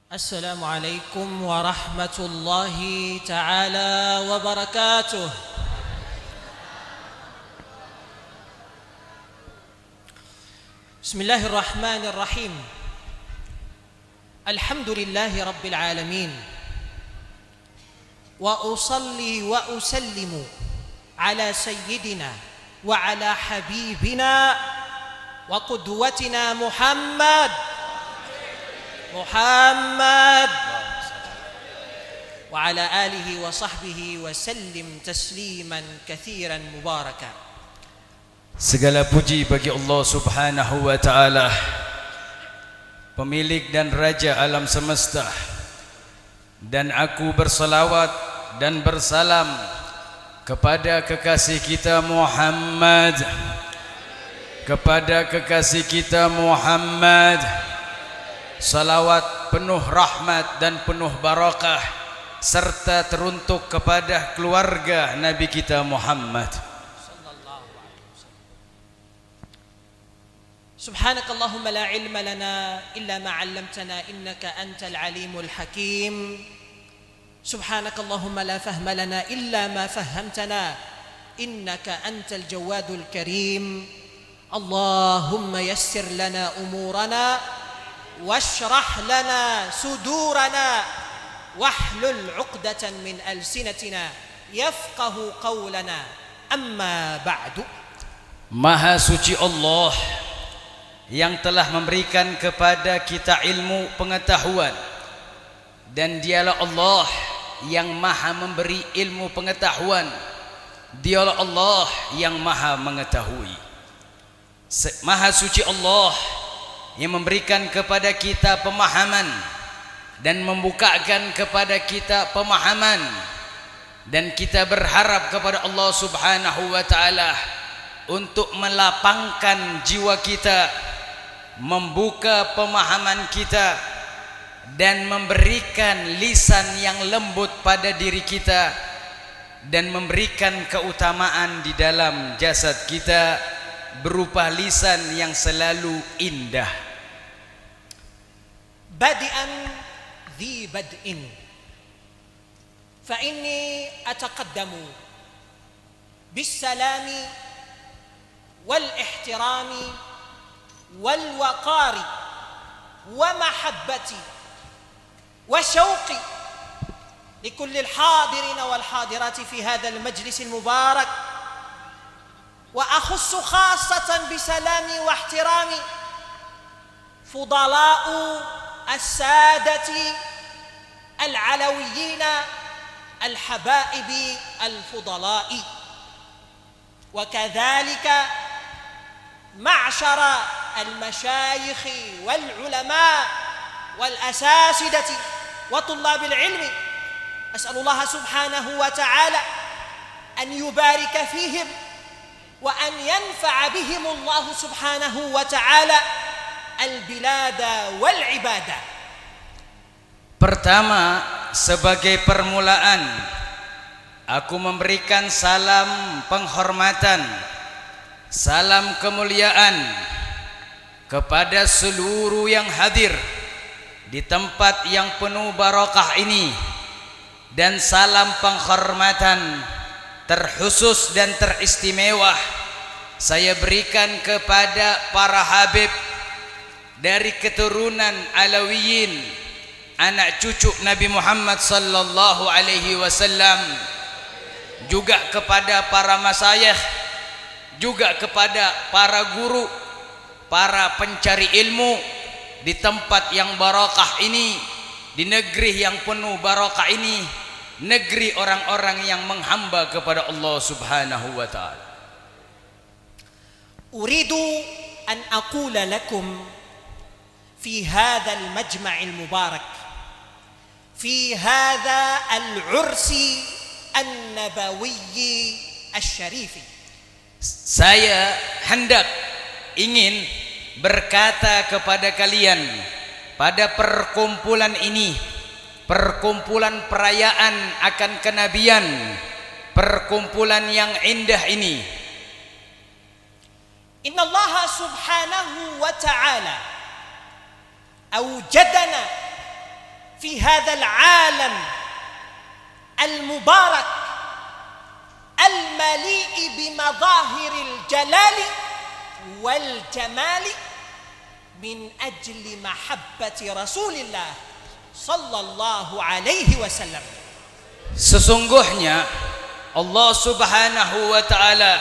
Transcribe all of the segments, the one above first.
السلام عليكم ورحمة الله تعالى وبركاته. بسم الله الرحمن الرحيم. الحمد لله رب العالمين، وأصلي وأسلم على سيدنا وعلى حبيبنا وقدوتنا محمد وعلى آله وصحبه وسلم تسليما كثيرا مباركا. Segala puji bagi Allah Subhanahu wa Ta'ala, pemilik dan raja alam semesta, dan aku bersalawat dan bersalam kepada kekasih kita Muhammad, salawat penuh rahmat dan penuh barakah serta teruntuk kepada keluarga Nabi kita Muhammad. سبحانك اللهم لا علم لنا إلا ما علمتنا إنك أنت العليم الحكيم. سبحانك اللهم لا فهم لنا إلا ما فهمتنا إنك أنت الجواد الكريم. اللهم يسر لنا أمورنا واشرح لنا صدورنا واحلل عقدة من ألسنتنا يفقه قولنا. أما بعد. Maha suci Allah yang telah memberikan kepada kita ilmu pengetahuan, dan dialah Allah yang maha memberi ilmu pengetahuan. Dialah Allah yang maha mengetahui. Maha suci Allah yang memberikan kepada kita pemahaman dan membukakan kepada kita pemahaman, dan kita berharap kepada Allah Subhanahu wa Ta'ala untuk melapangkan jiwa kita, membuka pemahaman kita, dan memberikan lisan yang lembut pada diri kita, dan memberikan keutamaan di dalam jasad kita berupa lisan yang selalu indah. Badi'an dhi bad'in fa inni ataqaddamu bis-salami wal-ihtirami والوقار ومحبتي وشوقي لكل الحاضرين والحاضرات في هذا المجلس المبارك، وأخص خاصة بسلامي واحترامي فضلاء السادة العلويين الحبائب الفضلاء، وكذلك معشر المشايخ والعلماء والأساتذة وطلاب العلم. أسأل الله سبحانه وتعالى أن يبارك فيهم وأن ينفع بهم الله سبحانه وتعالى البلاد والعباد. Pertama, sebagai permulaan, aku memberikan salam penghormatan, salam kemuliaan kepada seluruh yang hadir di tempat yang penuh barakah ini, dan salam penghormatan terkhusus dan teristimewa saya berikan kepada para habib dari keturunan Alawiyin, anak cucu Nabi Muhammad sallallahu alaihi wasallam, juga kepada para masyayikh, juga kepada para guru, para pencari ilmu di tempat yang barakah ini, di negeri yang penuh barakah ini, negeri orang-orang yang menghamba kepada Allah Subhanahu wa Ta'ala. Uridu an aqula lakum fi hadha al-majma' al-mubarak, fi hadha al-ursi an-nabawi al-syarif. Saya hendak ingin berkata kepada kalian pada perkumpulan ini, perkumpulan perayaan akan kenabian, perkumpulan yang indah ini. Inna Allah subhanahu wa ta'ala awjadana في هذا العالم المبارك المليء بمظاهر الجلال والجمال من أجل محبة رسول الله صلى الله عليه وسلم. Sesungguhnya Allah Subhanahu wa taala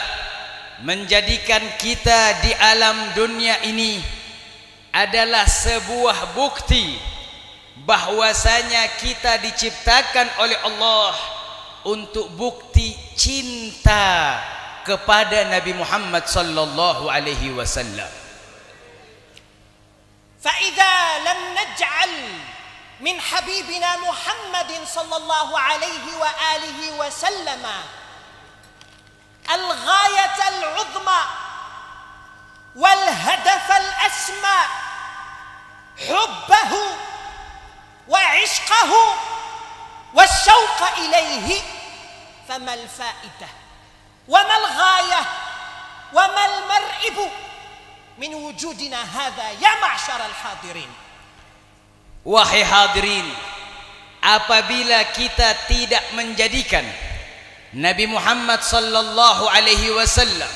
menjadikan kita di alam dunia ini adalah sebuah bukti bahwasanya kita diciptakan oleh Allah untuk bukti cinta kepada Nabi Muhammad sallallahu alaihi wasallam. فإذا لم نجعل من حبيبنا محمد صلى الله عليه وآله وسلم الغاية العظمى والهدف الأسمى حبه وعشقه والشوق إليه فما الفائدة وما الغاية وما المرئب من وجودنا هذا يا معشر الحاضرين. Wahai hadirin, apabila kita tidak menjadikan Nabi Muhammad sallallahu alaihi wasallam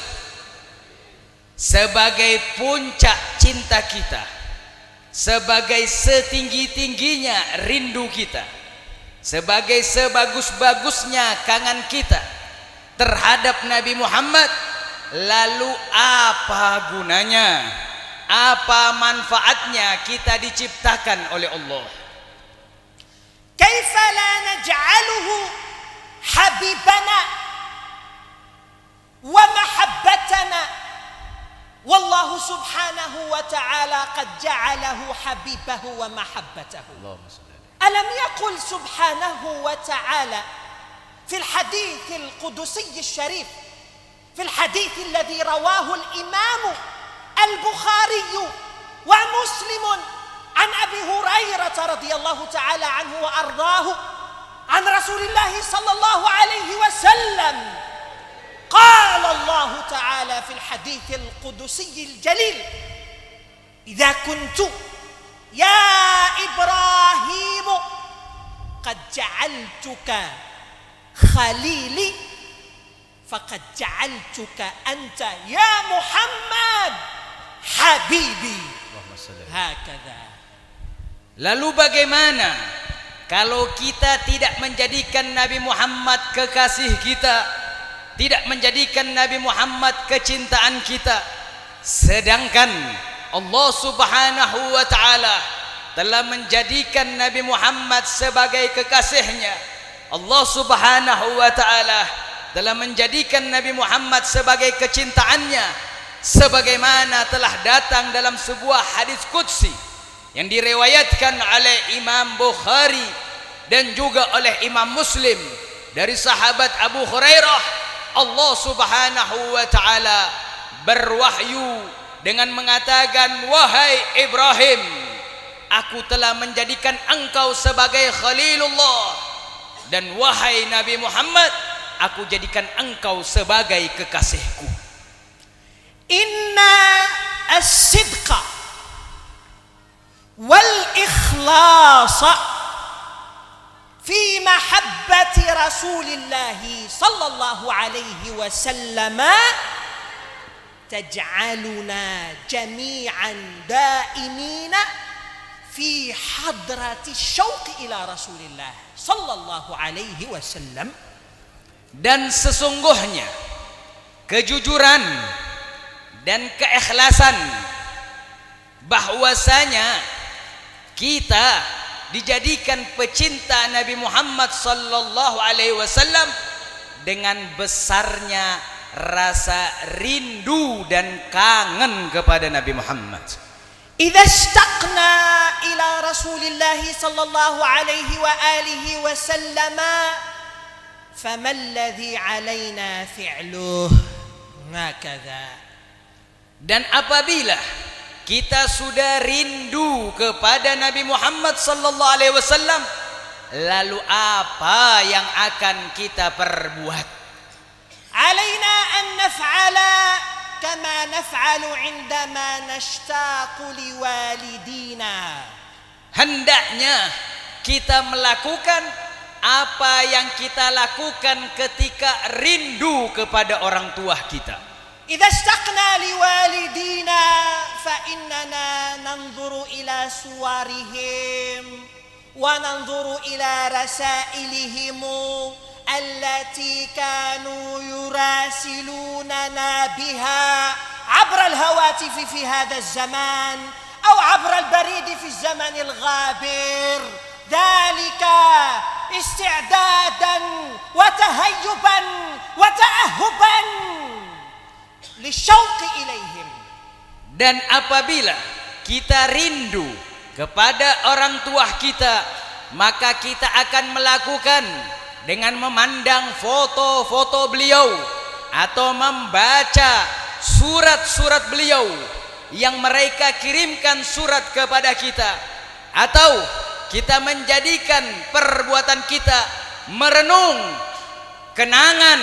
sebagai puncak cinta kita, sebagai setinggi-tingginya rindu kita, sebagai sebagus-bagusnya kangen kita terhadap Nabi Muhammad, lalu apa gunanya, apa manfaatnya kita diciptakan oleh Allah? كيف لا نجعله حبيبنا ومحبتنا والله سبحانه وتعالى قد جعله حبيبه ومحبته. ألم يقل سبحانه وتعالى في الحديث القدسي الشريف، في الحديث الذي رواه الإمام البخاري ومسلم عن أبي هريرة رضي الله تعالى عنه وأرضاه عن رسول الله صلى الله عليه وسلم قال الله تعالى في الحديث القدسي الجليل: إذا كنت يا إبراهيم قد جعلتك خليلي فقد جعلتك أنت يا محمد حبيبي. هكذا. Lalu bagaimana kalau kita tidak menjadikan Nabi Muhammad kekasih kita, tidak menjadikan Nabi Muhammad kecintaan kita, sedangkan Allah Subhanahu wa taala telah menjadikan Nabi Muhammad sebagai kekasihnya. Allah Subhanahu wa taala telah menjadikan Nabi Muhammad sebagai kecintaannya, sebagaimana telah datang dalam sebuah hadis qudsi yang diriwayatkan oleh Imam Bukhari dan juga oleh Imam Muslim dari sahabat Abu Hurairah. Allah Subhanahu wa taala berwahyu dengan mengatakan, wahai Ibrahim, aku telah menjadikan engkau sebagai Khalilullah, dan wahai Nabi Muhammad, aku jadikan engkau sebagai kekasihku. Inna as-sidqa wal-ikhlas fi mahabbati Rasulillah sallallahu alaihi wasallam taj'aluna jami'an daimina fi hadrati syauq ila Rasulillah sallallahu alaihi wasallam. Dan sesungguhnya kejujuran dan keikhlasan bahwasanya kita dijadikan pecinta Nabi Muhammad sallallahu alaihi wasallam dengan besarnya rasa rindu dan kangen kepada Nabi Muhammad. Idza ishtaqna ila Rasulillah sallallahu alaihi wa alihi wasallam fama alladhi alaina fi'luh hakadha. Dan apabila kita sudah rindu kepada Nabi Muhammad sallallahu alaihi wasallam, lalu apa yang akan kita perbuat? Alaina an naf'ala kama naf'alu 'indama nashtaqu liwalidina. Hendaknya kita melakukan apa yang kita lakukan ketika rindu kepada orang tua kita. إذا اشتقنا لوالدينا فإننا ننظر إلى صورهم وننظر إلى رسائلهم التي كانوا يراسلوننا بها عبر الهواتف في هذا الزمان أو عبر البريد في الزمن الغابر، ذلك استعدادا وتهيبا وتأهبا للشوق إليهم. Dan apabila kita rindu kepada orang tua kita, maka kita akan melakukan dengan memandang foto-foto beliau atau membaca surat-surat beliau yang mereka kirimkan surat kepada kita, atau kita menjadikan perbuatan kita merenung kenangan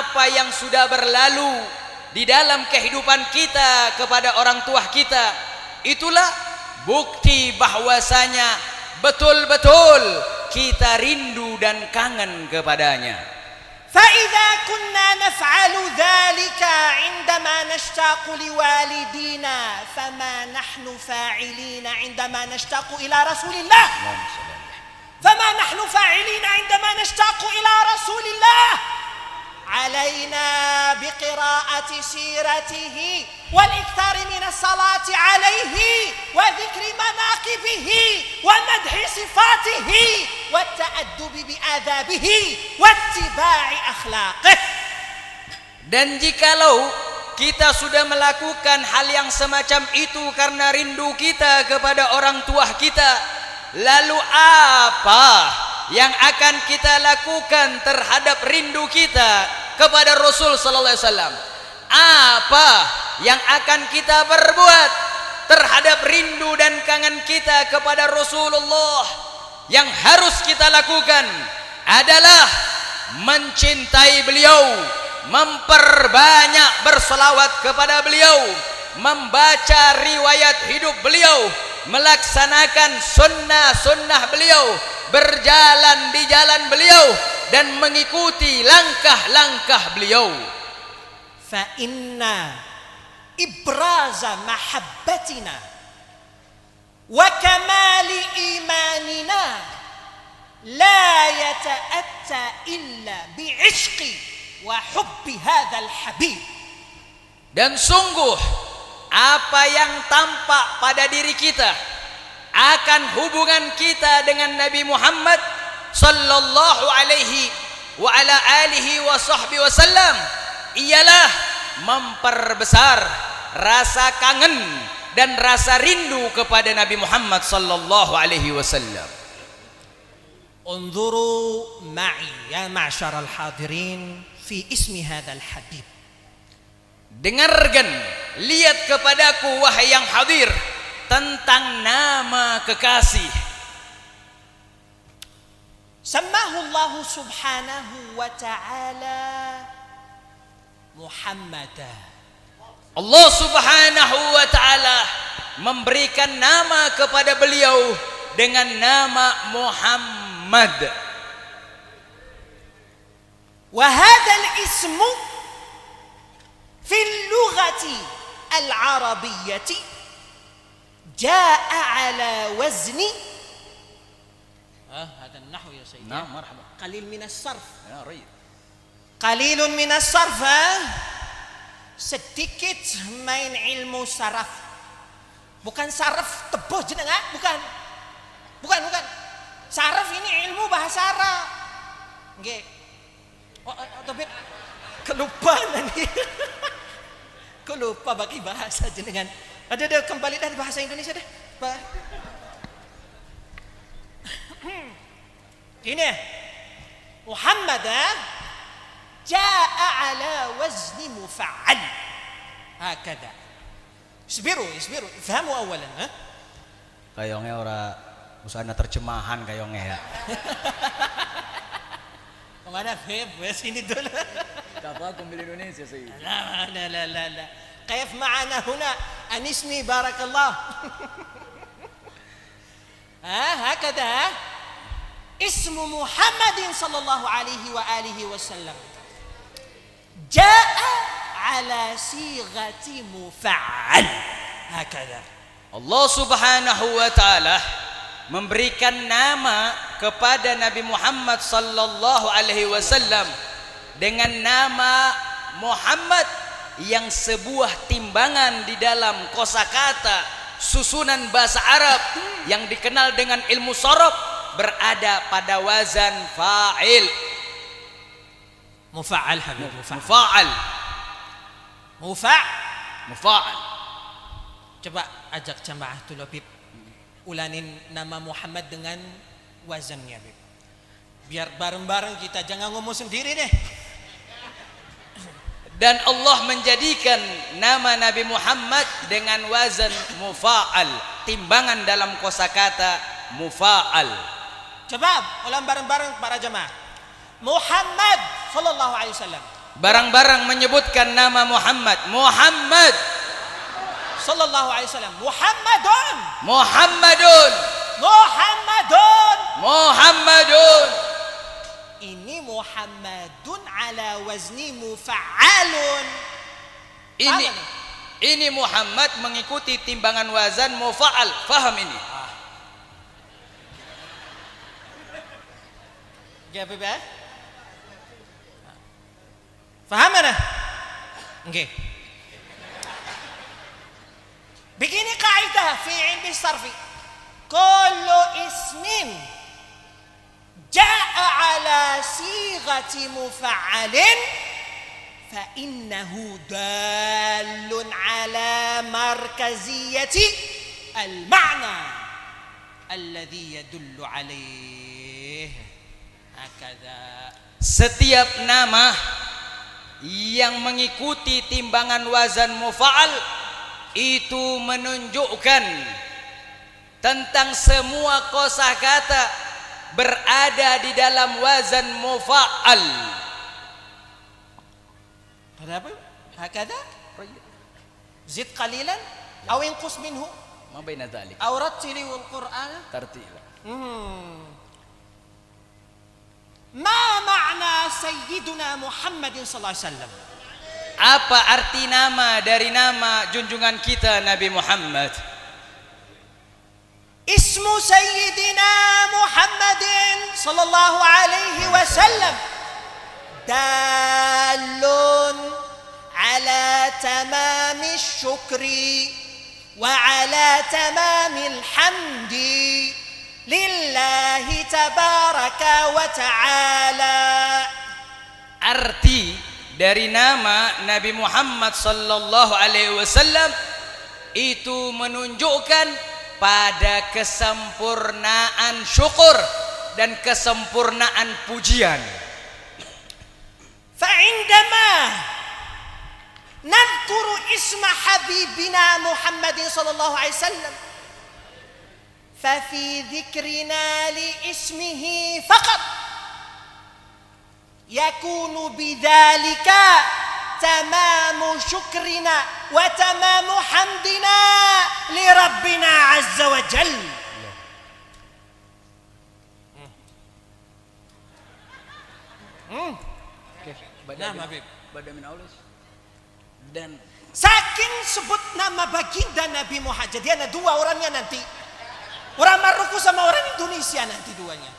apa yang sudah berlalu di dalam kehidupan kita kepada orang tua kita. Itulah bukti bahwasanya betul-betul kita rindu dan kangen kepadanya. فإذا كنا نفعل ذلك عندما نشتاق لوالدينا فما نحن فاعلين عندما نشتاق إلى رسول الله؟ فما نحن فاعلين عندما نشتاق إلى رسول الله؟ علينا بقراءة سيرته والإكثار من الصلاة عليه وذكر مناقبه ومدح صفاته والتأدب بآدابه واتباع أخلاقه. Dan jikalau kita sudah melakukan hal yang semacam itu karena rindu kita kepada orang tua kita, lalu apa yang akan kita lakukan terhadap rindu kita kepada Rasul sallallahu alaihi wasallam? Apa yang akan kita berbuat terhadap rindu dan kangen kita kepada Rasulullah? Yang harus kita lakukan adalah mencintai beliau, memperbanyak berselawat kepada beliau, membaca riwayat hidup beliau, melaksanakan sunnah-sunnah beliau, berjalan di jalan beliau dan mengikuti langkah-langkah beliau. فإن إبراز محبتنا وكمال إيماننا لا يتأتى إلا بعشق وحب هذا الحبيب. Dan sungguh apa yang tampak pada diri kita akan hubungan kita dengan Nabi Muhammad sallallahu alaihi wa ala alihi wa sahbihi wasallam ialah memperbesar rasa kangen dan rasa rindu kepada Nabi Muhammad sallallahu alaihi wasallam. انظروا معي يا معشر الحاضرين في اسم هذا الحبيب. Dengarkan, lihat kepadaku wahai yang hadir tentang nama kekasih. سماه الله سبحانه وتعالى محمدا. Allah subhanahu wa ta'ala memberikan nama kepada beliau dengan nama Muhammad. وهذا الاسم في اللغة العربية جاء على وزن هذا النحو يا سيدي. نعم مرحبا. قليل من الصرف. Ya, Rai. قليل من الصرف. Sedikit main ilmu saraf. Bukan saraf teboh jenengan, bukan. Saraf ini ilmu bahasa Arab. Nggih. Tapi kelupaan nanti. Lupa bagi bahasa jenengan. Ada kembali dari bahasa Indonesia deh. Ini Muhammad jaa ala wazni mufa'al. Hakada. Isbiru, fahamu awalan, Kayongnya ora usahana terjemahan kayongnya ya. Kemana Feb? Sini dulu. Kafakum bil Indonesia sih. لا كيف معنا هنا أنسني بارك الله. هكذا ismu Muhammadin sallallahu alaihi wa alihi wasallam jaa ala sighati mufa'al. Hakadha. Allah Subhanahu wa taala memberikan nama kepada Nabi Muhammad sallallahu alaihi wasallam dengan nama Muhammad yang sebuah timbangan di dalam kosakata susunan bahasa Arab yang dikenal dengan ilmu sorof berada pada wazan fa'il. Mufa'al habib, Mufa'al. Mufa'al. Coba ajak jamaah tuh Bib, ulanin nama Muhammad dengan wazannya Bib. Biar bareng-bareng kita, jangan ngomong sendiri deh. Dan Allah menjadikan nama Nabi Muhammad dengan wazan mufa'al, timbangan dalam kosakata mufa'al. Coba ulang bareng-bareng para jamaah. Muhammad sallallahu alaihi wasallam. Barang-barang menyebutkan nama Muhammad. Muhammad sallallahu alaihi wasallam. Muhammadun. Muhammadun. Muhammadun. Muhammadun. Ini Muhammadun ala wazni mufa'alun. Ini Muhammad mengikuti timbangan wazan mufa'al. Faham ini? Ya Bib. Faham mana? Oke. Begini kaidah fi ilmi sarfi. Kullu ismin jaa ala sighati mufa'alin fa innahu dallun ala markaziyati al-ma'na alladhi yadullu alaih. Hakadha. Setiap nama yang mengikuti timbangan wazan mufa'al itu menunjukkan tentang semua kosakata berada di dalam wazan mufa'al. Ada apa? Hakadha? Zid qalilan aw inqus minhu Ma baina dzalik. aw rattili wal Qur'an Tartila. Ma ma'na sayyiduna Muhammadin sallallahu alaihi wasallam? Apa arti nama dari nama junjungan kita Nabi Muhammad? Ismu sayyidina Muhammadin sallallahu alaihi wasallam dalun ala tamami syukri wa ala tamami hamdi lillahi tabaraka wa ta'ala. Arti dari nama Nabi Muhammad sallallahu alaihi wasallam itu menunjukkan pada kesempurnaan syukur dan kesempurnaan pujian. Fa'indama nadhkuru isma habibina Muhammadin sallallahu alaihi wasallam ففي ذكرنا لاسمه فقط يكون بذلك تمام شكرنا وتمام حمدنا لربنا عز وجل. Dan saking sebut nama baginda Nabi Muhammad, jadi ada dua orangnya nanti. Orang Maroko sama orang Indonesia nanti duanya.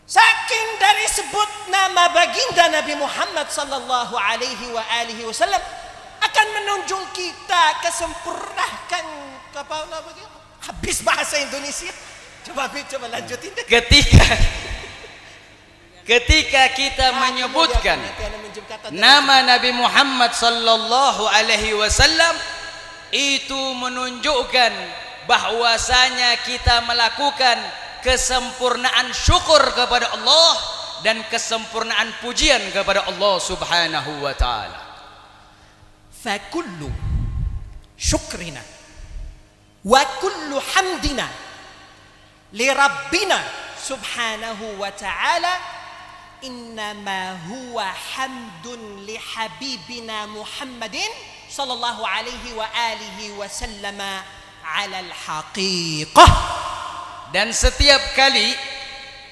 Saking dari sebut nama baginda Nabi Muhammad sallallahu alaihi wa alihi wasallam akan menunjuk kita kesempurnahkan habis bahasa Indonesia. Coba lanjutin deh. Ketika kita menyebutkan nama Nabi Muhammad sallallahu alaihi wasallam itu menunjukkan bahwasanya kita melakukan kesempurnaan syukur kepada Allah dan kesempurnaan pujian kepada Allah Subhanahu wa taala. Fa kullu syukrina wa kullu hamdina li rabbina subhanahu wa ta'ala innama huwa hamdun li habibina Muhammadin sallallahu alaihi wa alihi wa sallama alal haqiqah. Dan setiap kali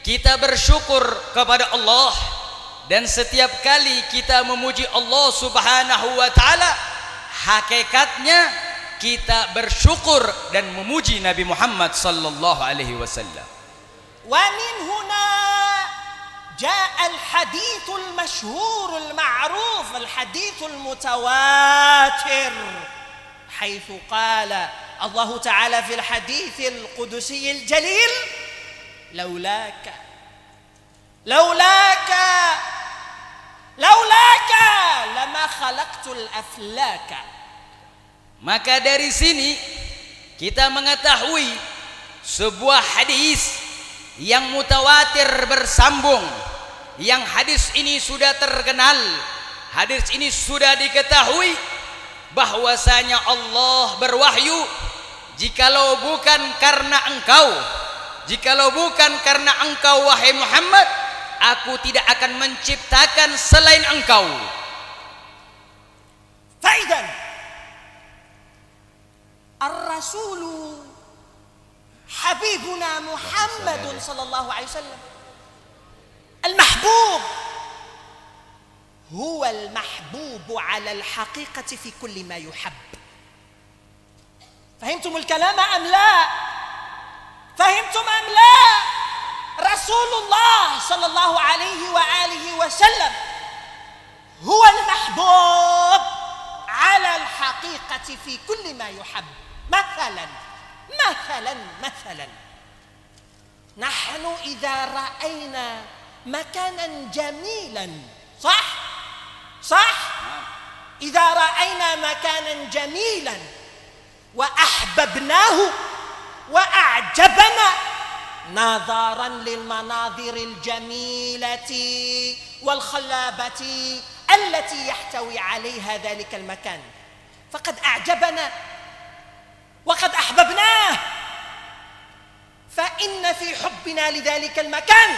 kita bersyukur kepada Allah, dan setiap kali kita memuji Allah Subhanahu wa taala, hakikatnya kita bersyukur dan memuji Nabi Muhammad sallallahu alaihi wasallam. ومن هنا جاء الحديث المشهور المعروف، الحديث المتواتر، حيث قال الله تعالى في الحديث القدسي الجليل: لولاك لولاك لولاك لما خلقت الأفلاك. Maka dari sini kita mengetahui sebuah hadis yang mutawatir bersambung, yang hadis ini sudah terkenal, hadis ini sudah diketahui bahwasanya Allah berwahyu, jikalau bukan karena engkau, jikalau bukan karena engkau wahai Muhammad, aku tidak akan menciptakan selain engkau. فإذا الرسول حبيبنا محمد صلى الله عليه وسلم المحبوب هو المحبوب على الحقيقة في كل ما يحب. فهمتم الكلام أم لا؟ فهمتم أم لا؟ رسول الله صلى الله عليه وآله وسلم هو المحبوب على الحقيقة في كل ما يحب. مثلا نحن إذا رأينا مكانا جميلا، صح إذا رأينا مكانا جميلا وأحببناه وأعجبنا نظرا للمناظر الجميلة والخلابة التي يحتوي عليها ذلك المكان، فقد أعجبنا وقد أحببناه، فإن في حبنا لذلك المكان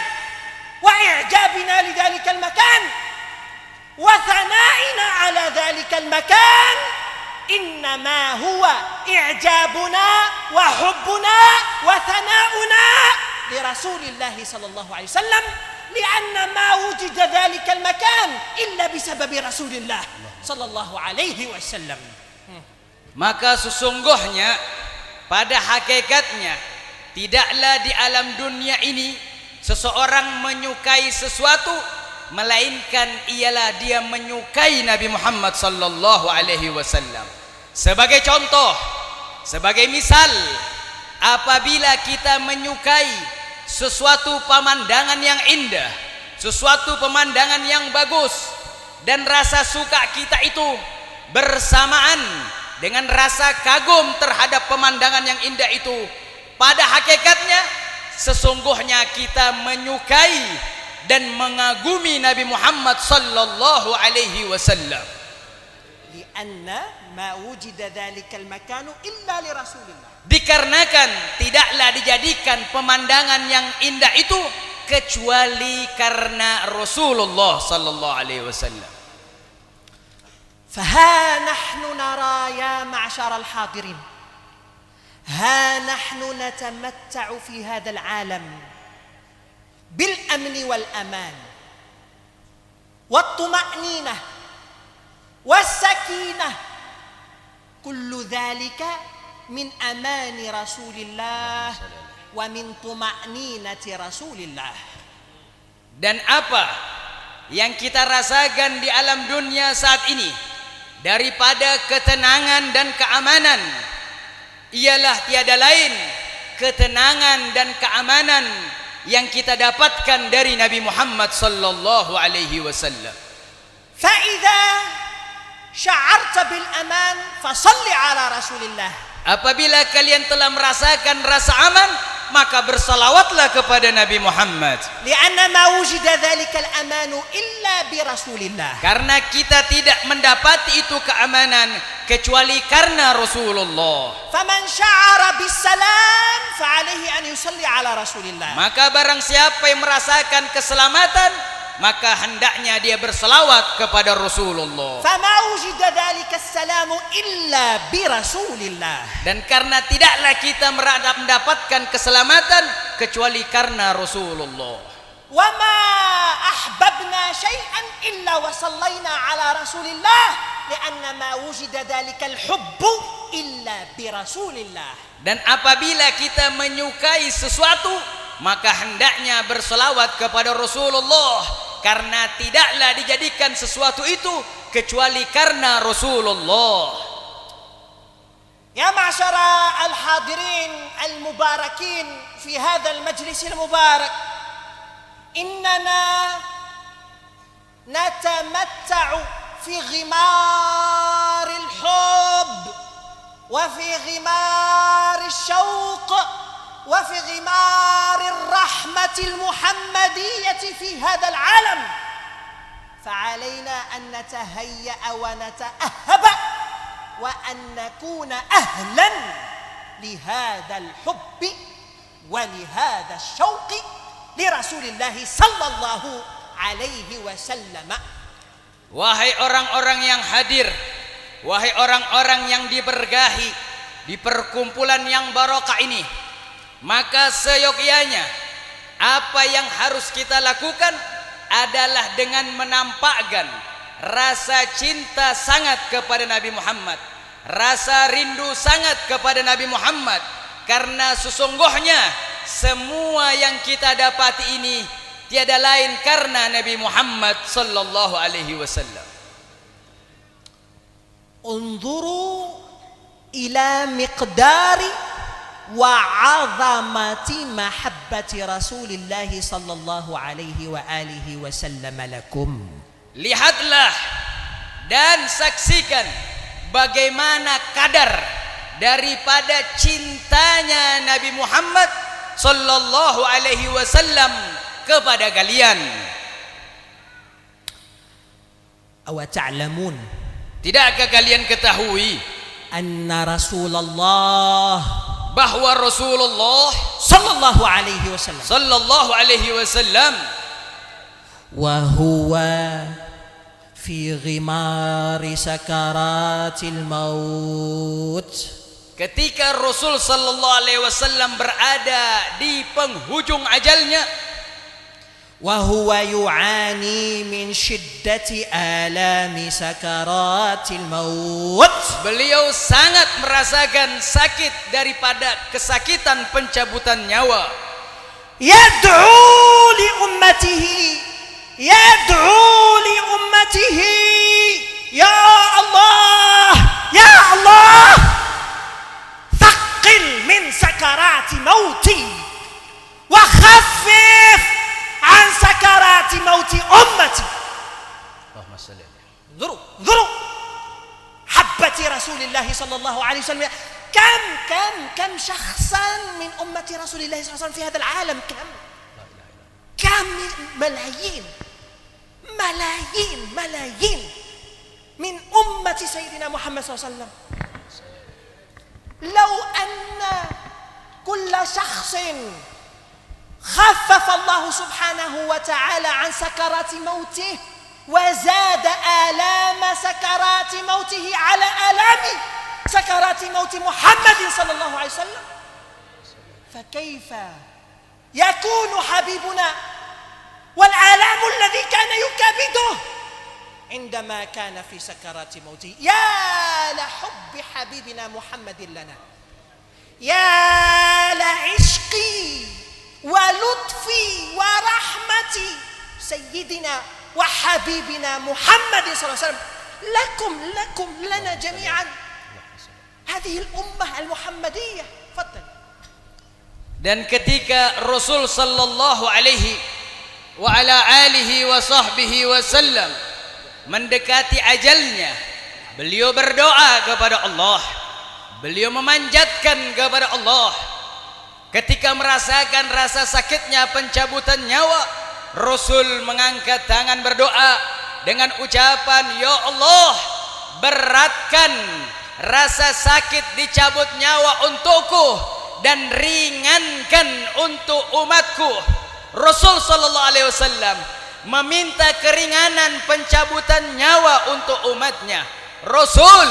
وإعجابنا لذلك المكان وثنائنا على ذلك المكان إنما هو إعجابنا وحبنا وثناؤنا لرسول الله صلى الله عليه وسلم، لأن ما وجد ذلك المكان إلا بسبب رسول الله صلى الله عليه وسلم. Maka sesungguhnya pada hakikatnya tidaklah di alam dunia ini seseorang menyukai sesuatu melainkan ialah dia menyukai Nabi Muhammad sallallahu alaihi wasallam. Sebagai contoh, sebagai misal, apabila kita menyukai sesuatu pemandangan yang indah, sesuatu pemandangan yang bagus, dan rasa suka kita itu bersamaan dengan rasa kagum terhadap pemandangan yang indah itu, pada hakikatnya sesungguhnya kita menyukai dan mengagumi Nabi Muhammad sallallahu alaihi wasallam. Lianna ma wujida dzalikal makanu illa li Rasulillah. Dikarenakan tidaklah dijadikan pemandangan yang indah itu kecuali karena Rasulullah sallallahu alaihi wasallam. فها نحن نرى يا معشر الحاضرين، ها نحن نتمتع في هذا العالم بالأمن والأمان والطمأنينة والسكينة، كل ذلك من أمان رسول الله ومن طمأنينة رسول الله. Dan apa yang kita rasakan di alam dunia saat ini daripada ketenangan dan keamanan ialah tiada lain ketenangan dan keamanan yang kita dapatkan dari Nabi Muhammad sallallahu alaihi wasallam. فإذا شعرت بالأمان فصل على رسول الله. Apabila kalian telah merasakan rasa aman, maka bersalawatlah kepada Nabi Muhammad. لأن ما وجد ذلك الأمان إلا برسول الله. Karena kita tidak mendapati itu keamanan kecuali karena Rasulullah. فمن شعر بالسلام فعليه أن يصلي على رسول الله. Maka barang siapa yang merasakan keselamatan, maka hendaknya dia berselawat kepada Rasulullah. فما وجد ذلك السلام إلا برسول الله. Dan karena tidaklah kita mendapatkan keselamatan kecuali karena Rasulullah. وما أحببنا شيئا إلا وصلينا على رسول الله لأن ما وجد ذلك الحب إلا برسول الله. Dan apabila kita menyukai sesuatu, maka hendaknya berselawat kepada Rasulullah, karena tidaklah dijadikan sesuatu itu kecuali karena Rasulullah. يا معشر الحاضرين المباركين في هذا المجلس المبارك، إننا نتمتع في غمار الحب وفي غمار الشوق وفي غمار الرحمة المحمدية في هذا العالم، فعلينا أن نتهيأ ونتأهب وأن نكون أهلا لهذا الحب ولهذا الشوق لرسول الله صلى الله عليه وسلم. Wahai orang-orang yang hadir, wahai orang-orang yang diberkahi di perkumpulan yang barokah ini, maka seyogyanya apa yang harus kita lakukan adalah dengan menampakkan rasa cinta sangat kepada Nabi Muhammad, rasa rindu sangat kepada Nabi Muhammad, karena sesungguhnya semua yang kita dapati ini tiada lain karena Nabi Muhammad sallallahu alaihi wasallam. Unzuru ila miqdari wa 'azamati mahabbati Rasulillah sallallahu alaihi wa alihi wasallam lakum. Lihatlah dan saksikan bagaimana kadar daripada cintanya Nabi Muhammad sallallahu alaihi wasallam kepada kalian. Aw ta'lamun, tidakkah kalian ketahui anna Rasulullah, bahwa Rasulullah sallallahu alaihi wasallam wa huwa fi ghimari sakaratil maut, ketika Rasul sallallahu alaihi wasallam berada di penghujung ajalnya, wa huwa yu'ani min shiddati alami sakaratil maut, beliau sangat merasakan sakit daripada kesakitan pencabutan nyawa. Yad'u li ummatihi, yad'u li ummatihi, ya Allah, ya Allah, thaqil min sakarati mauti wa khaffif an sakarati mauti ummati. Allahumma salli alaihi. انظروا حبة رسول الله صلى الله عليه وسلم. كم شخصا من أمة رسول الله صلى الله عليه وسلم في هذا العالم؟ كم ملايين من أمة سيدنا محمد صلى الله عليه وسلم. لو أن كل شخص خفف الله سبحانه وتعالى عن سكرات موته وزاد آلام سكرات موته على آلام سكرات موت محمد صلى الله عليه وسلم، فكيف يكون حبيبنا والآلام الذي كان يكابده عندما كان في سكرات موته؟ يا لحب حبيبنا محمد لنا، يا لعشقي ولطفي ورحمتي سيدنا وحبيبنا محمد صلى الله عليه وسلم لكم لنا جميعا هذه الأمة المحمدية. تفضل. Dan ketika Rasul sallallahu alaihi wa ala alihi wa sahbihi wasallam mendekati ajalnya, beliau berdoa kepada Allah, beliau memanjatkan kepada Allah. Ketika merasakan rasa sakitnya pencabutan nyawa, Rasul mengangkat tangan berdoa dengan ucapan, ya Allah, beratkan rasa sakit dicabut nyawa untukku dan ringankan untuk umatku. Rasul sallallahu alaihi wasallam meminta keringanan pencabutan nyawa untuk umatnya. Rasul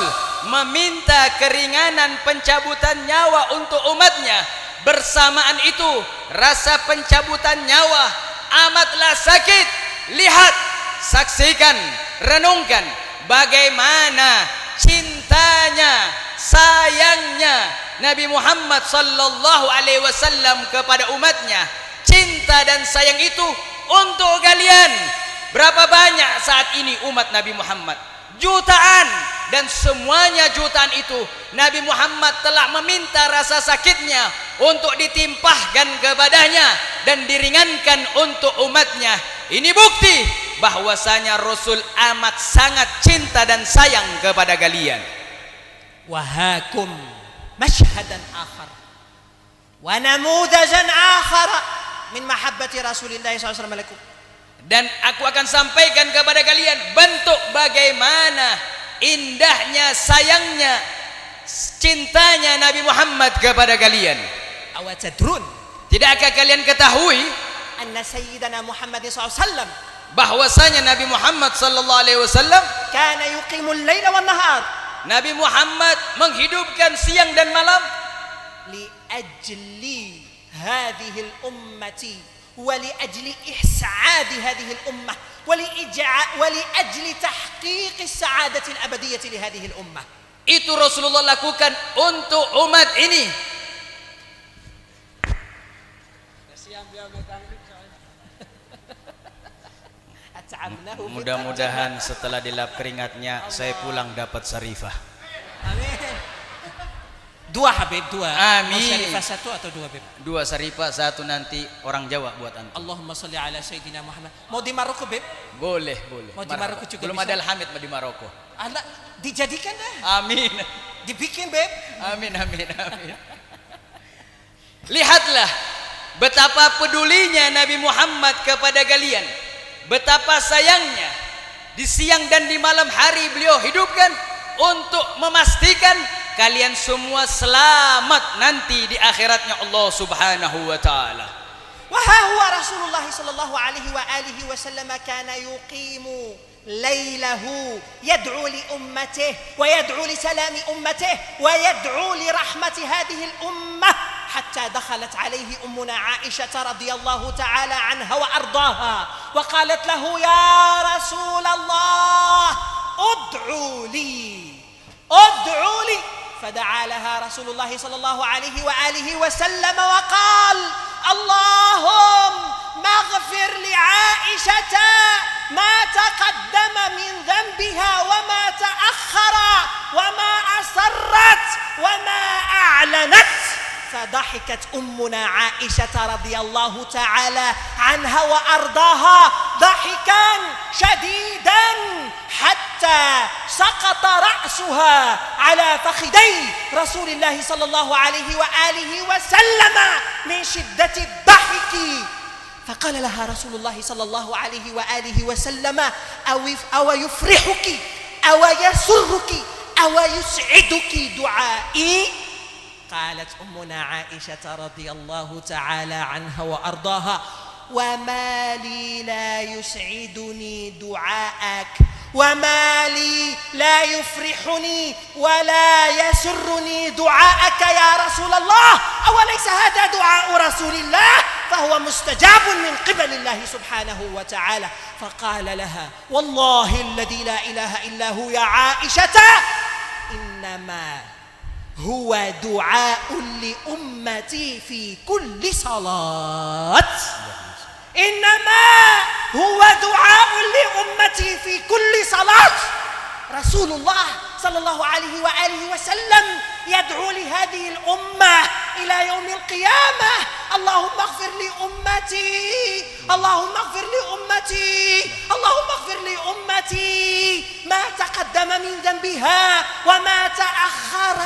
meminta keringanan pencabutan nyawa untuk umatnya bersamaan itu rasa pencabutan nyawa amatlah sakit. Lihat, saksikan, renungkan bagaimana cintanya, sayangnya Nabi Muhammad sallallahu alaihi wasallam kepada umatnya. Cinta dan sayang itu untuk kalian. Berapa banyak saat ini umat Nabi Muhammad? Jutaan, dan semuanya jutaan itu Nabi Muhammad telah meminta rasa sakitnya untuk ditimpahkan kepadanya dan diringankan untuk umatnya. Ini bukti bahwasanya Rasul amat sangat cinta dan sayang kepada kalian. Wahakum mashhadan akhar wa namudajan akhar min mahabbati Rasulillah SAW lakum. Dan aku akan sampaikan kepada kalian bentuk bagaimana indahnya, sayangnya, cintanya Nabi Muhammad kepada kalian. Awatadrun, tidakkah kalian ketahui anna sayyidana Muhammad SAW bahwasanya Nabi Muhammad sallallahu alaihi wasallam kana yuqimul laila wan nahar, Nabi Muhammad menghidupkan siang dan malam li ajli hadhihi al ummati ولأجل إسعاد هذه الأمة ولأجل تحقيق السعادة الأبدية لهذه الأمة. Itu Rasulullah lakukan untuk umat ini. Mudah-mudahan setelah dilap keringatnya saya pulang dapat syarifah. Amin. Dua Habib, dua. Amin. Mau syarifah satu atau dua Habib? Dua syarifah, satu nanti orang Jawa buat antum. Allahumma sholli ala Sayyidina Muhammad. Mau di Maroko Habib? Boleh. Mau di Maroko juga belum bisa? ada Al-Hamid di Maroko. Allah, dijadikan dah. Amin. Dibikin Habib. Amin. Lihatlah betapa pedulinya Nabi Muhammad kepada kalian. Betapa sayangnya di siang dan di malam hari beliau hidupkan untuk memastikan kalian semua selamat nanti di akhiratnya Allah Subhanahu wa taala. Wa huwa Rasulullah sallallahu alaihi wa alihi wasallam kana yuqimu lailahu yad'u li ummatihi wa yad'u li salami ummatihi wa yad'u li rahmati hadhihi al-ummah hatta dakhalat alayhi ummuna Aisyah radhiyallahu ta'ala anha wa ardaha wa qalat lahu ya Rasulullah ud'u li فدعا لها رسول الله صلى الله عليه وآله وسلم وقال اللهم اغفر لعائشة ما تقدم من ذنبها وما تأخر وما أسرت وما أعلنت. فضحكت أمنا عائشة رضي الله تعالى عنها وأرضاها ضحكا شديدا حتى سقط رأسها على فخذي رسول الله صلى الله عليه وآله وسلم من شدة الضحك. فقال لها رسول الله صلى الله عليه وآله وسلم أو يفرحك أو يسرك أو يسعدك دعائي؟ قالت أمنا عائشة رضي الله تعالى عنها وأرضاها وما لي لا يسعدني دعاءك وما لي لا يفرحني ولا يسرني دعاءك يا رسول الله أوليس هذا دعاء رسول الله فهو مستجاب من قبل الله سبحانه وتعالى. فقال لها والله الذي لا إله إلا هو يا عائشة إنما هو دعاء لأمتي في كل صلاة إنما هو دعاء لأمتي في كل صلاة. رسول الله صلى الله عليه وآله وسلم يدعو لهذه الأمة إلى يوم القيامة اللهم اغفر لأمتي اللهم اغفر لأمتي اللهم اغفر لأمتي ما تقدم من ذنبها وما تأخر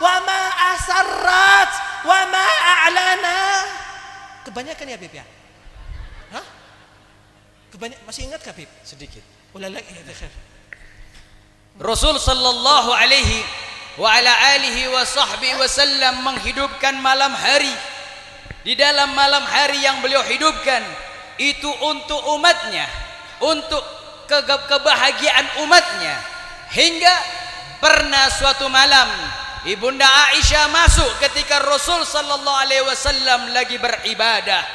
وما أسرت وما أعلن. Kebanyakan ya Bib ya? Hah? Masih ingat kah Bib? Sedikit. Ulalak ya khair. Rasul sallallahu alaihi wa ala alihi wa sahbihi wasallam menghidupkan malam hari. Di dalam malam hari yang beliau hidupkan itu untuk umatnya, untuk kebahagiaan umatnya. Hingga pernah suatu malam Ibunda Aisyah masuk ketika Rasul sallallahu alaihi wasallam lagi beribadah.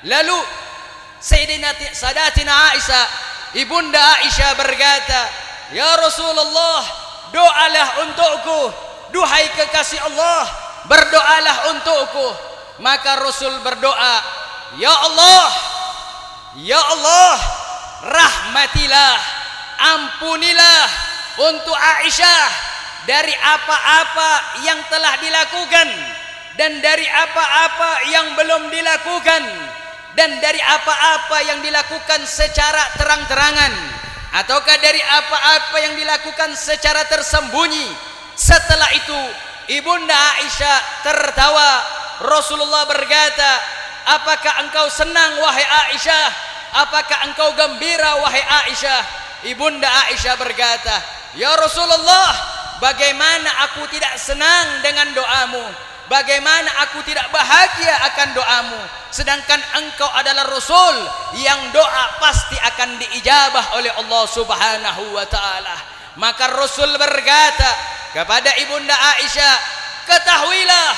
Lalu Sadatina Aisyah, Ibunda Aisyah berkata, "Ya Rasulullah, doalah untukku. Duhai kekasih Allah, berdoalah untukku." Maka Rasul berdoa, "Ya Allah, ya Allah, rahmatilah, ampunilah untuk Aisyah dari apa-apa yang telah dilakukan dan dari apa-apa yang belum dilakukan dan dari apa-apa yang dilakukan secara terang-terangan ataukah dari apa-apa yang dilakukan secara tersembunyi." Setelah itu Ibunda Aisyah tertawa. Rasulullah berkata, "Apakah engkau senang wahai Aisyah? Apakah engkau gembira wahai Aisyah?" Ibunda Aisyah berkata, "Ya Rasulullah, bagaimana aku tidak senang dengan doamu? Bagaimana aku tidak bahagia akan doamu? Sedangkan engkau adalah Rasul yang doa pasti akan diijabah oleh Allah Subhanahu wa ta'ala." Maka Rasul berkata kepada Ibunda Aisyah, "Ketahuilah,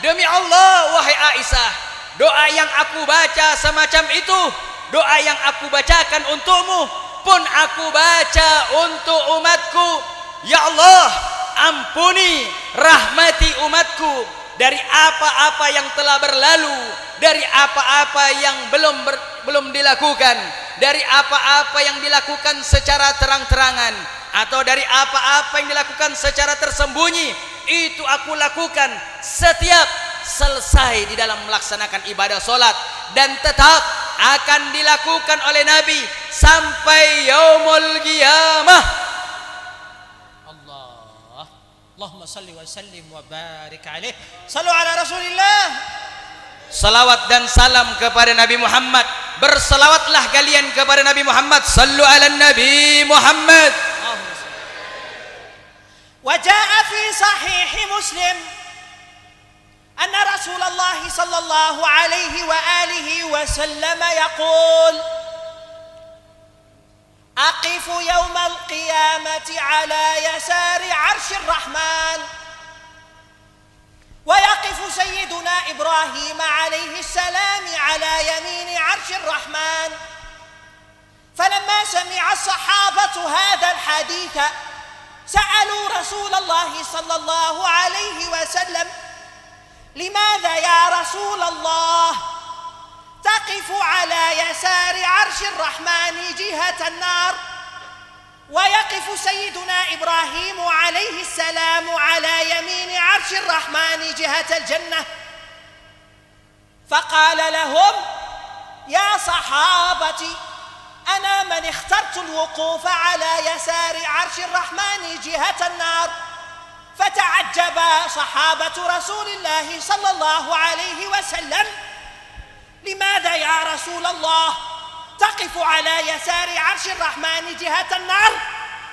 demi Allah wahai Aisyah, doa yang aku baca semacam itu, doa yang aku bacakan untukmu pun aku baca untuk umatku. Ya Allah, ampuni, rahmati umatku dari apa-apa yang telah berlalu, dari apa-apa yang belum dilakukan, dari apa-apa yang dilakukan secara terang-terangan atau dari apa-apa yang dilakukan secara tersembunyi. Itu aku lakukan setiap selesai di dalam melaksanakan ibadah solat, dan tetap akan dilakukan oleh Nabi sampai yaumul qiyamah." Allah, Allahumma salli wa sallim wa barik alaih. Sallu ala Rasulillah. Salawat dan salam kepada Nabi Muhammad. Bersalawatlah kalian kepada Nabi Muhammad. Sallu ala Nabi Muhammad. وجاء في صحيح مسلم أن رسول الله صلى الله عليه وآله وسلم يقول: أقف يوم القيامة على يسار عرش الرحمن، ويقف سيدنا إبراهيم عليه السلام على يمين عرش الرحمن. فلما سمع الصحابة هذا الحديث سألوا رسول الله صلى الله عليه وسلم: لماذا يا رسول الله تقف على يسار عرش الرحمن جهة النار، ويقف سيدنا إبراهيم عليه السلام على يمين عرش الرحمن جهة الجنة؟ فقال لهم: يا صحابتي، أنا من اخترت الوقوف على يسار عرش الرحمن جهة النار. فتعجب صحابة رسول الله صلى الله عليه وسلم: لماذا يا رسول الله تقف على يسار عرش الرحمن جهة النار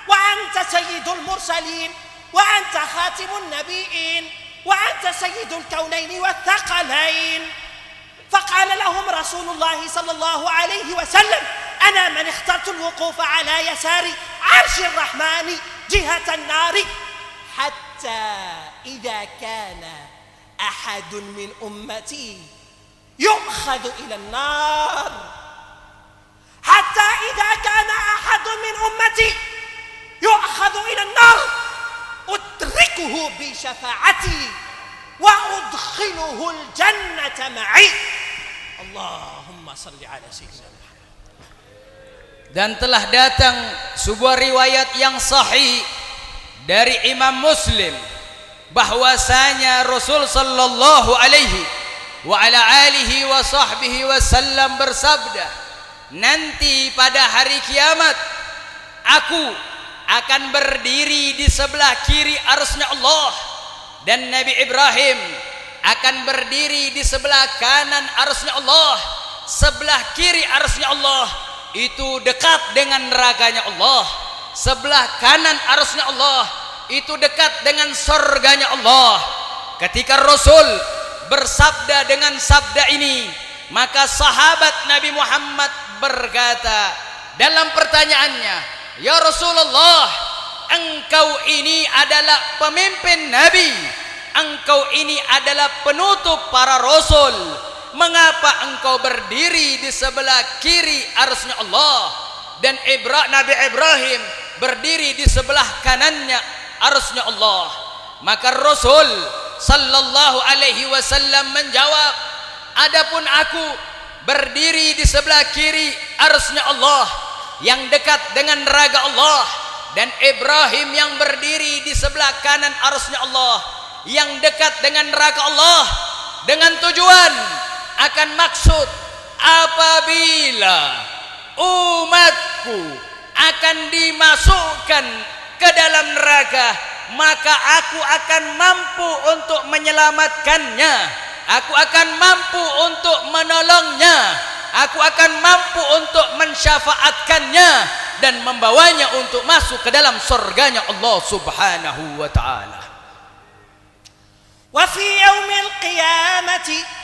وأنت سيد المرسلين وأنت خاتم النبيين وأنت سيد الكونين والثقلين؟ فقال لهم رسول الله صلى الله عليه وسلم: أنا من اخترت الوقوف على يسار عرش الرحمن جهة النار، حتى إذا كان أحد من أمتي يؤخذ إلى النار، حتى إذا كان أحد من أمتي يؤخذ إلى النار أدركه بشفاعتي وأدخله الجنة معي. اللهم صل على سيدنا محمد. Dan telah datang sebuah riwayat yang sahih dari Imam Muslim bahwasanya Rasul sallallahu alaihi wa ala alihi wa sahbihi wasallam bersabda, "Nanti pada hari kiamat aku akan berdiri di sebelah kiri arsy-Nya Allah, dan Nabi Ibrahim akan berdiri di sebelah kanan arsy-Nya Allah. Sebelah kiri arsy-Nya Allah itu dekat dengan nerakanya Allah, sebelah kanan arsy-Nya Allah itu dekat dengan surganya Allah." Ketika Rasul bersabda dengan sabda ini, maka sahabat Nabi Muhammad berkata dalam pertanyaannya, "Ya Rasulullah, engkau ini adalah pemimpin nabi, engkau ini adalah penutup para rasul. Mengapa engkau berdiri di sebelah kiri arsy-Nya Allah dan Nabi Ibrahim berdiri di sebelah kanannya arsy-Nya Allah? Maka Rasul sallallahu alaihi wasallam menjawab, adapun aku berdiri di sebelah kiri arsy-Nya Allah yang dekat dengan raga Allah, dan Ibrahim yang berdiri di sebelah kanan arsy-Nya Allah yang dekat dengan raga Allah, dengan tujuan akan maksud apabila umatku akan dimasukkan ke dalam neraka, maka aku akan mampu untuk menyelamatkannya, aku akan mampu untuk menolongnya, aku akan mampu untuk mensyafaatkannya dan membawanya untuk masuk ke dalam surganya Allah subhanahu wa ta'ala. Wa fi yaumil qiyamati,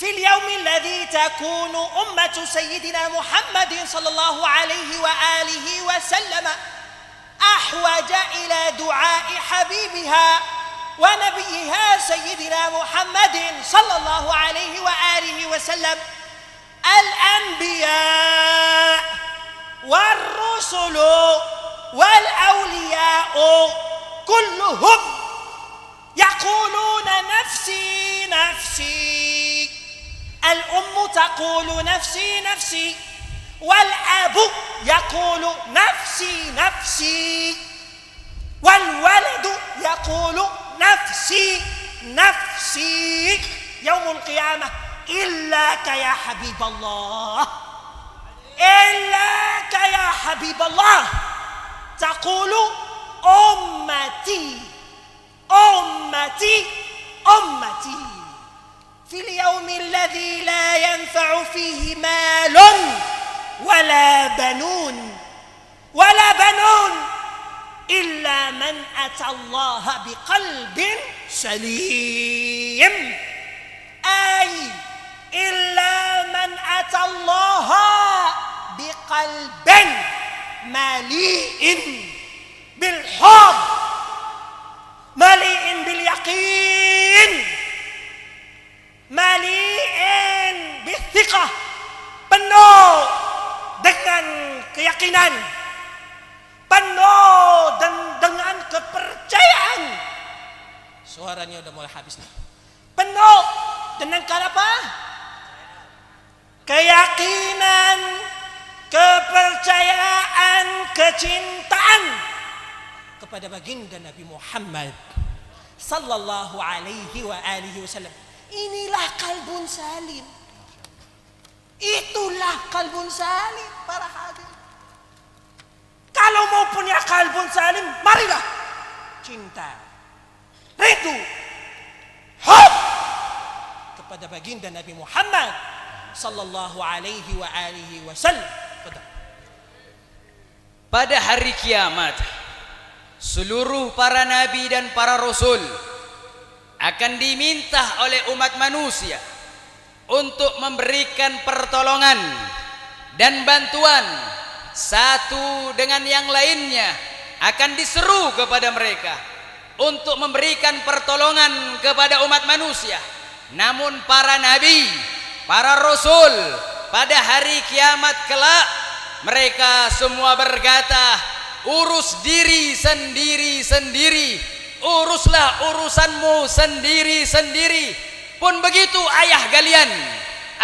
في اليوم الذي تكون أمة سيدنا محمد صلى الله عليه وآله وسلم أحوج إلى دعاء حبيبها ونبيها سيدنا محمد صلى الله عليه وآله وسلم الأنبياء والرسل والأولياء كلهم يقولون نفسي نفسي. الأم تقول نفسي نفسي، والأب يقول نفسي نفسي، والولد يقول نفسي نفسي يوم القيامة إلاك يا حبيب الله، إلاك يا حبيب الله تقول أمتي أمتي أمتي. في اليوم الذي لا ينفع فيه مال ولا بنون إلا من أتى الله بقلب سليم، أي إلا من أتى الله بقلب مليء بالحب مليء باليقين mali'in bithiqah, penuh dengan keyakinan, penuh dengan kepercayaan. Suaranya udah mulai habis nih. Penuh dengan apa? Keyakinan, kepercayaan, kecintaan kepada baginda Nabi Muhammad sallallahu alaihi wa alihi wasallam. Inilah kalbun salim. Itulah kalbun salim para hadirin. Kalau mau punya kalbun salim, marilah cinta, rindu, hub kepada baginda Nabi Muhammad sallallahu alaihi wa alihi wasallam. Pada hari kiamat, seluruh para nabi dan para rasul akan diminta oleh umat manusia untuk memberikan pertolongan dan bantuan satu dengan yang lainnya, akan diseru kepada mereka untuk memberikan pertolongan kepada umat manusia. Namun para nabi, para rasul pada hari kiamat kelak, mereka semua berkata, urus diri sendiri-sendiri, uruslah urusanmu sendiri-sendiri. Pun begitu ayah kalian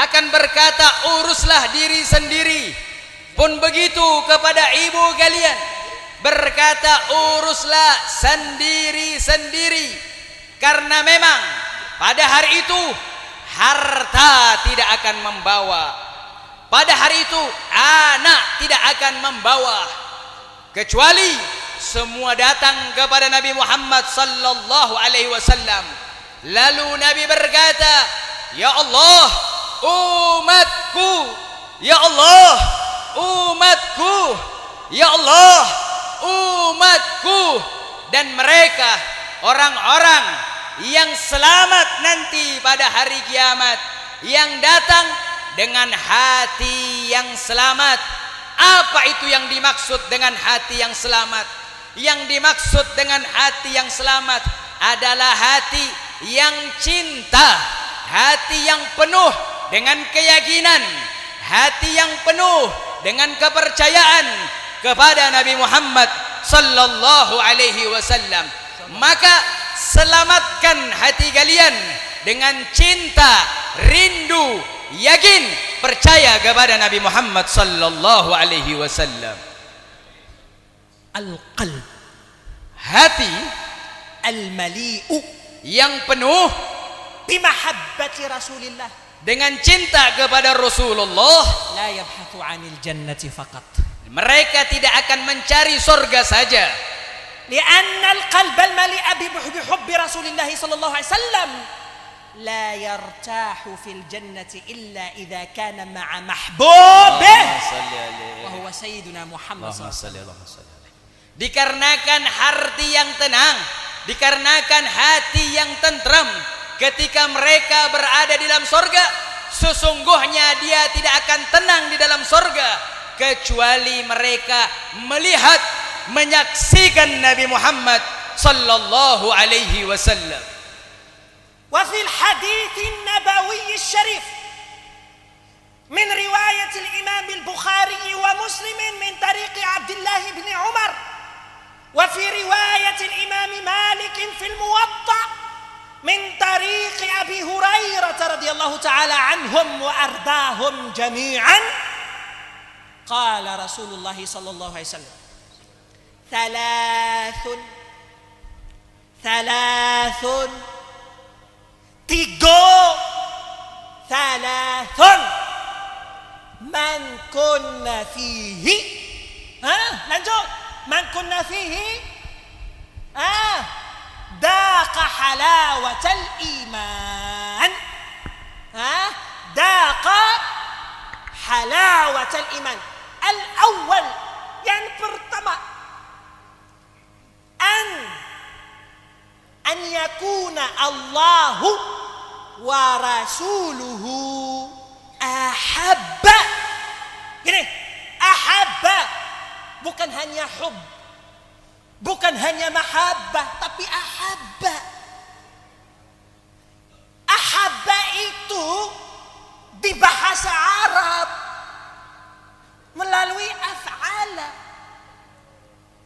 akan berkata, uruslah diri sendiri. Pun begitu kepada ibu kalian, berkata, uruslah sendiri-sendiri. Karena memang pada hari itu harta tidak akan membawa, pada hari itu anak tidak akan membawa, kecuali semua datang kepada Nabi Muhammad sallallahu alaihi wasallam. Lalu Nabi berkata, ya Allah, umatku, ya Allah, umatku, ya Allah, umatku. Dan mereka orang-orang yang selamat nanti pada hari kiamat, yang datang dengan hati yang selamat. Apa itu yang dimaksud dengan hati yang selamat? Yang dimaksud dengan hati yang selamat adalah hati yang cinta, hati yang penuh dengan keyakinan, hati yang penuh dengan kepercayaan kepada Nabi Muhammad sallallahu alaihi wasallam. Maka selamatkan hati kalian dengan cinta, rindu, yakin, percaya kepada Nabi Muhammad sallallahu alaihi wasallam. Al-qalb, hati al-mali'u, yang penuh bimahabbati Rasulillah, dengan cinta kepada Rasulullah. La yabhathu 'anil jannati faqat. Mereka tidak akan mencari surga saja. Li'anna al-qalb al-mali'a bihubbi Rasulillah sallallahu alaihi wasallam la yartahu fil jannati illa idza kana ma'a mahbubih wa huwa sayyiduna Muhammad sallallahu alaihi wasallam. Dikarenakan hati yang tenang, dikarenakan hati yang tentram, ketika mereka berada di dalam surga, sesungguhnya dia tidak akan tenang di dalam surga kecuali mereka melihat, menyaksikan Nabi Muhammad sallallahu alaihi wasallam. Wa fil hadits an-nabawi asy-syarif min riwayat al-Imam al-Bukhari wa Muslim min tariq Abdullah bin Umar وفي رواية الإمام مالك في الموطأ من طريق أبي هريرة رضي الله تعالى عنهم وأرضاهم جميعا قال رسول الله صلى الله عليه وسلم ثلاث من كن فيه lanjut من كنا فيه ذاق حلاوة الإيمان ذاق حلاوة الإيمان. الأول yang pertama أن يكون الله ورسوله أحب. Gini, ahabba bukan hanya hub, bukan hanya mahabbah, tapi ahabba. Ahabba itu di bahasa Arab melalui af'ala.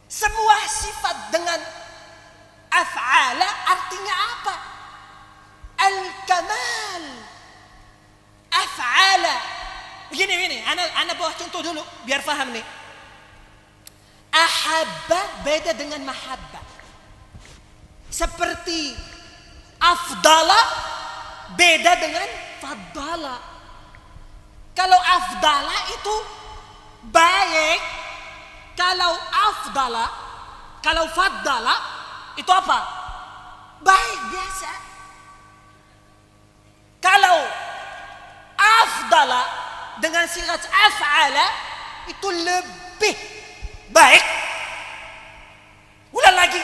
Semua sifat dengan af'ala artinya apa? Al-kamal. Af'ala. Begini, ana bawa contoh dulu biar paham nih. Ahabba beda dengan mahabbah. Seperti afdala beda dengan faddala. Kalau afdala itu baik, kalau faddala itu apa? Baik biasa. Kalau afdala dengan sigat af'ala itu lebih baik. Ulang lagi.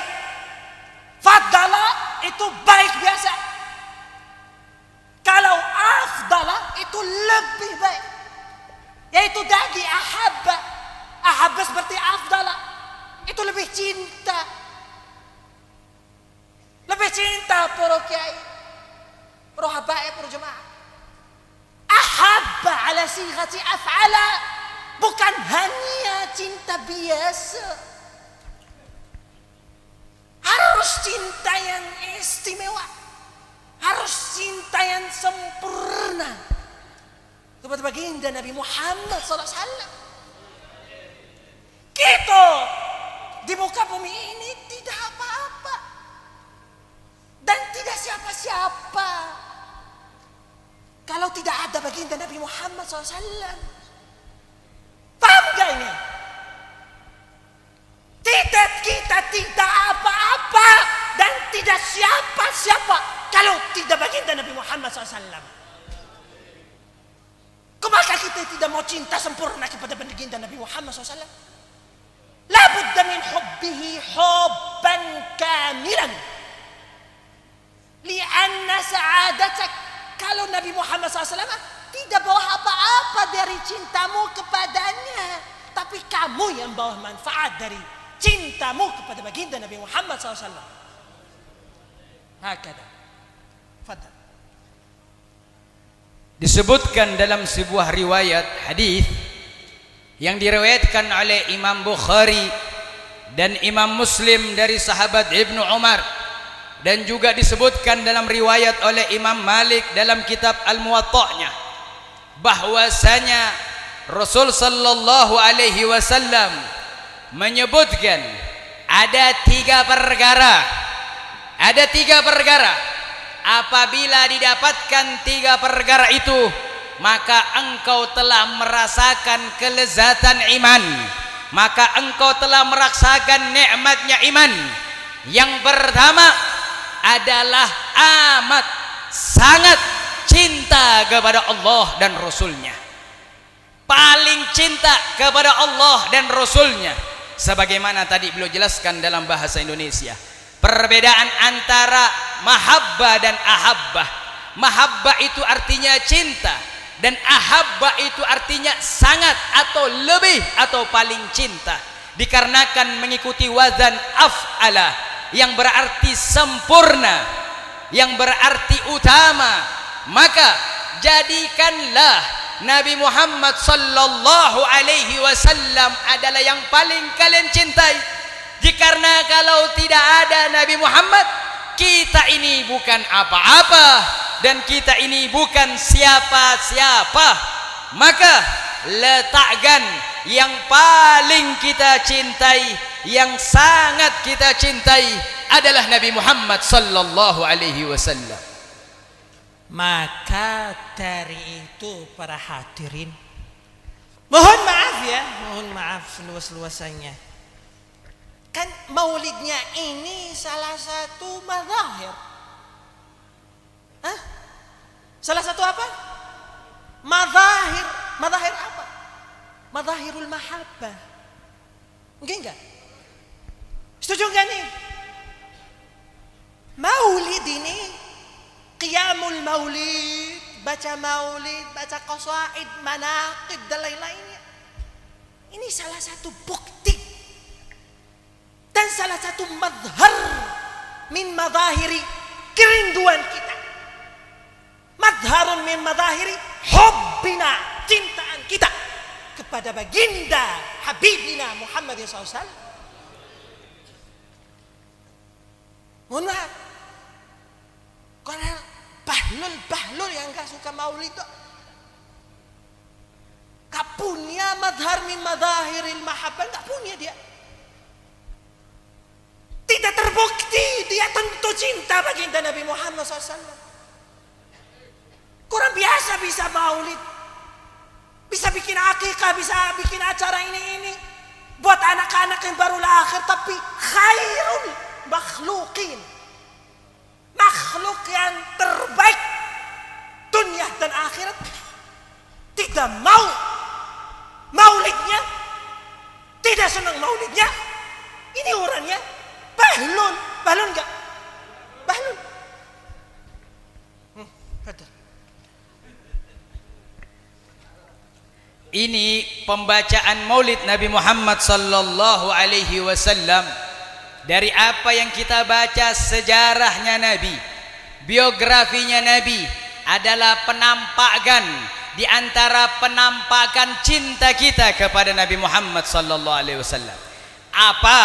Faddala itu baik biasa. Kalau afdala itu lebih baik. Yaitu dari ahabba. Ahabba seperti afdala. Itu lebih cinta. Lebih cinta para kiai, para habaib, para jemaah. Ahabba ala sighati af'ala. Bukan hanya cinta biasa. Harus cinta yang istimewa. Harus cinta yang sempurna kepada baginda Nabi Muhammad SAW. Kita di muka bumi ini tidak apa-apa dan tidak siapa-siapa kalau tidak ada baginda Nabi Muhammad SAW. Paham gak ini? Kita tidak apa-apa dan tidak siapa-siapa kalau tidak baginda Nabi Muhammad SAW. Maka kita tidak mau cinta sempurna kepada baginda Nabi Muhammad SAW. La budda min hubbihi hubban kamilan. Lianna sa'adatak, kalau Nabi Muhammad SAW tidak bawa apa-apa dari cintamu kepadanya, tapi kamu yang bawa manfaat dari cintamu kepada baginda Nabi Muhammad SAW. Hakada. Fadal. Disebutkan dalam sebuah riwayat hadis yang diriwayatkan oleh Imam Bukhari dan Imam Muslim dari sahabat Ibnu Umar, dan juga disebutkan dalam riwayat oleh Imam Malik dalam kitab Al-Muwatta'nya, bahwasanya Rasul sallallahu alaihi wasallam menyebutkan ada tiga perkara. Apabila didapatkan tiga perkara itu, maka engkau telah merasakan kelezatan iman, maka engkau telah merasakan nikmatnya iman. Yang pertama adalah amat sangat cinta kepada Allah dan Rasulnya, paling cinta kepada Allah dan Rasulnya. Sebagaimana tadi beliau jelaskan dalam bahasa Indonesia, perbedaan antara mahabbah dan ahabbah. Mahabbah itu artinya cinta, dan ahabbah itu artinya sangat atau lebih atau paling cinta, dikarenakan mengikuti wazan af'ala yang berarti sempurna, yang berarti utama. Maka jadikanlah Nabi Muhammad sallallahu alaihi wasallam adalah yang paling kalian cintai. Karena kalau tidak ada Nabi Muhammad, kita ini bukan apa-apa dan kita ini bukan siapa-siapa. Maka letakkan yang paling kita cintai, yang sangat kita cintai adalah Nabi Muhammad sallallahu alaihi wasallam. Maka dari itu para hadirin, mohon maaf ya, mohon maaf seluas-luasannya. Kan maulidnya ini salah satu mazahir. Hah? Salah satu apa? Mazahir. Mazahir apa? Mazahirul mahabbah. Enggak? Setuju enggak nih? Maulid ini, qiyamul maulid, baca maulid, baca qasaid, manaqib dan lain-lainnya. Ini salah satu bukti dan salah satu madhar min madahiri kerinduan kita. Madharun min madahiri hubbina, cintaan kita kepada baginda habibina Muhammad SAW. Mohon maaf, karena bahlul yang gak suka maulid itu gak punya madhar min madahiril mahabbah, gak punya dia. Tidak terbukti dia tentu cinta baginda Nabi Muhammad SAW. Kurang biasa bisa maulid, bisa bikin akikah, bisa bikin acara ini buat anak-anak yang baru lahir, tapi khairul makhluqin, makhluk yang terbaik dunia dan akhirat, tidak mau maulidnya, tidak senang maulidnya. Ini orangnya bahlul enggak? Bahlul. Betul. Ini pembacaan maulid Nabi Muhammad sallallahu alaihi wasallam. Dari apa yang kita baca sejarahnya Nabi, biografinya Nabi adalah penampakan di antara penampakan cinta kita kepada Nabi Muhammad sallallahu alaihi wasallam. Apa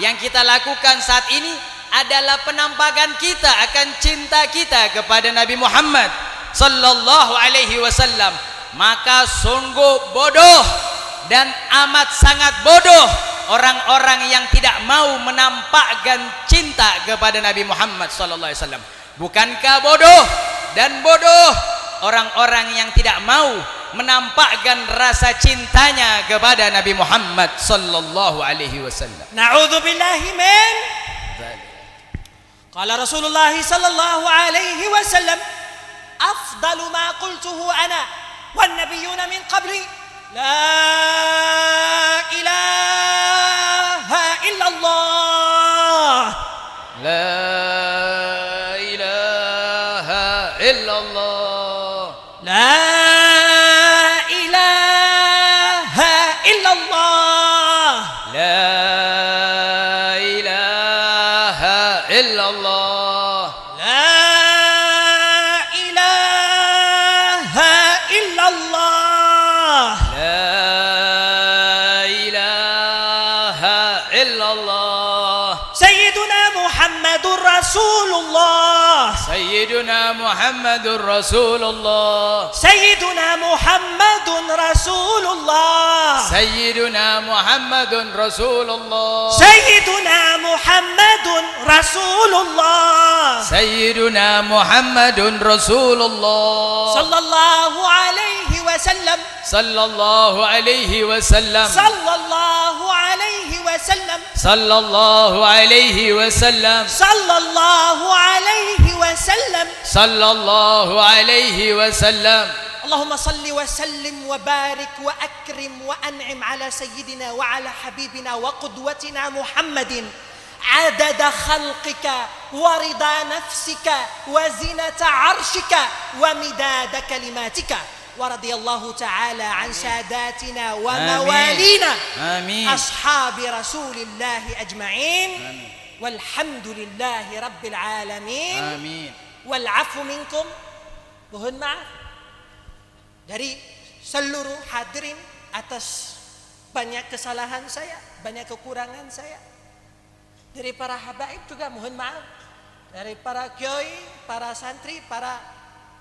yang kita lakukan saat ini adalah penampakan kita akan cinta kita kepada Nabi Muhammad sallallahu alaihi wasallam. Maka sungguh bodoh dan amat sangat bodoh orang-orang yang tidak mau menampakkan cinta kepada Nabi Muhammad sallallahu alaihi wasallam. Bukankah bodoh dan bodoh orang-orang yang tidak mau menampakkan rasa cintanya kepada Nabi Muhammad sallallahu alaihi wasallam. Na'udzubillahi min. Qala Rasulullah sallallahu alaihi wasallam, afdalu ma qultuhu ana wan nabiyyuna min qabli la ilaha illallah. La ilaha illallah. La ilaha illallah. La illallah. Sayyiduna Muhammadur Rasulullah. Sayyiduna Muhammadur Rasulullah. Sayyiduna Muhammadun Rasulullah. Sayyiduna Muhammadun Rasulullah. Sayyiduna Muhammadun Rasulullah. Sayyiduna Muhammadun Rasulullah. Sallallahu alaihi wasallam. Sallallahu alaihi wasallam. Sallallahu alaihi wasallam. Sallallahu alaihi wasallam. Sallallahu alaihi wasallam. Sallallahu alaihi wasallam. اللهم صل وسلم وبارك وأكرم وأنعم على سيدنا وعلى حبيبنا وقدوتنا محمد عدد خلقك ورضا نفسك وزنة عرشك ومداد كلماتك ورضي الله تعالى عن ساداتنا وموالينا آمين. أصحاب رسول الله أجمعين والحمد لله رب العالمين Amin. والعفو منكم. Mohon maaf dari seluruh hadirin atas banyak kesalahan saya, banyak kekurangan saya. Dari para habaib juga mohon maaf. Dari para kiai, para santri, para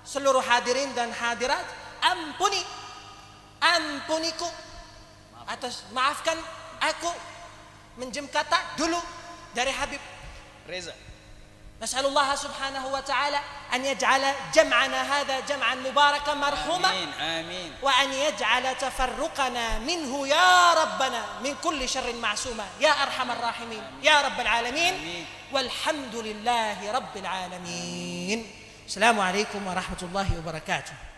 seluruh hadirin dan hadirat, ampuniku atas, maafkan aku menjem kata dulu dari Habib Reza. Nas'alullah subhanahu wa ta'ala an yaj'ala jam'ana hadha jam'an mubarakan marhuma Amin. Amin. wa an yaj'ala tafarruqana minhu ya rabbana min kulli syarrin ma'suma ya arhamar rahimin ya rabbal alamin. Amin. Walhamdulillahi rabbil alamin. Assalamualaikum warahmatullahi wabarakatuh.